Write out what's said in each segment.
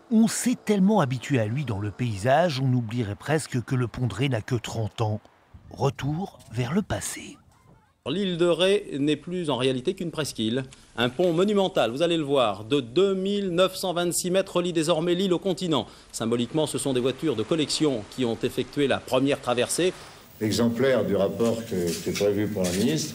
On s'est tellement habitué à lui dans le paysage, on oublierait presque que le pont de Ré n'a que 30 ans. Retour vers le passé. L'île de Ré n'est plus en réalité qu'une presqu'île. Un pont monumental, vous allez le voir, de 2926 mètres relie désormais l'île au continent. Symboliquement, ce sont des voitures de collection qui ont effectué la première traversée. Exemplaire du rapport qui est prévu pour la ministre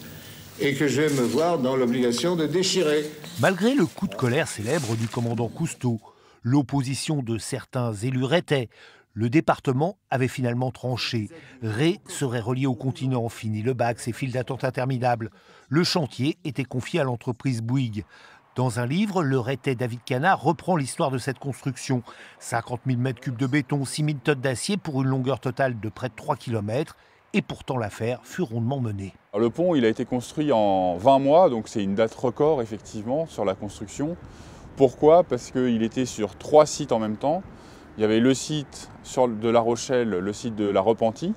et que je vais me voir dans l'obligation de déchirer. Malgré le coup de colère célèbre du commandant Cousteau, l'opposition de certains élus rétais, le département avait finalement tranché. Ré serait relié au continent, fini le bac, ses files d'attente interminables. Le chantier était confié à l'entreprise Bouygues. Dans un livre, le Raitais David Canard reprend l'histoire de cette construction. 50 000 mètres cubes de béton, 6 000 tonnes d'acier pour une longueur totale de près de 3 km. Et pourtant l'affaire fut rondement menée. Le pont il a été construit en 20 mois, donc c'est une date record effectivement sur la construction. Pourquoi? Parce qu'il était sur 3 sites en même temps. Il y avait le site de La Rochelle, le site de La Repentie,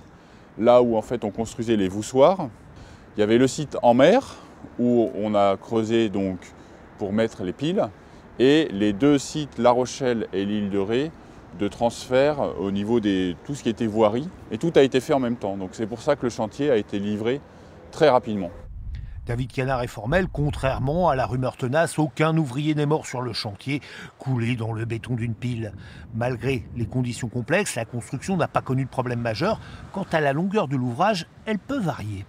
là où en fait on construisait les voussoirs. Il y avait le site en mer, où on a creusé donc pour mettre les piles. Et les deux sites, La Rochelle et l'île de Ré, de transfert au niveau de tout ce qui était voirie. Et tout a été fait en même temps. Donc c'est pour ça que le chantier a été livré très rapidement. David Canard est formel, contrairement à la rumeur tenace, aucun ouvrier n'est mort sur le chantier, coulé dans le béton d'une pile. Malgré les conditions complexes, la construction n'a pas connu de problème majeur. Quant à la longueur de l'ouvrage, elle peut varier.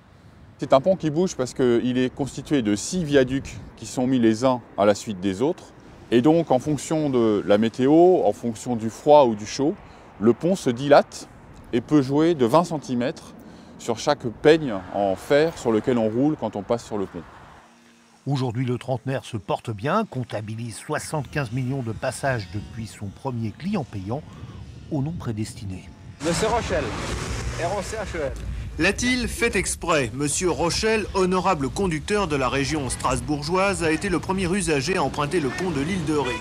C'est un pont qui bouge parce qu'il est constitué de 6 viaducs qui sont mis les uns à la suite des autres. Et donc en fonction de la météo, en fonction du froid ou du chaud, le pont se dilate et peut jouer de 20 cm sur chaque peigne en fer sur lequel on roule quand on passe sur le pont. Aujourd'hui, le trentenaire se porte bien, comptabilise 75 millions de passages depuis son premier client payant au nom prédestiné. Monsieur Rochelle, ROCHEL. L'a-t-il fait exprès? Monsieur Rochelle, honorable conducteur de la région strasbourgeoise, a été le premier usager à emprunter le pont de l'île de Ré.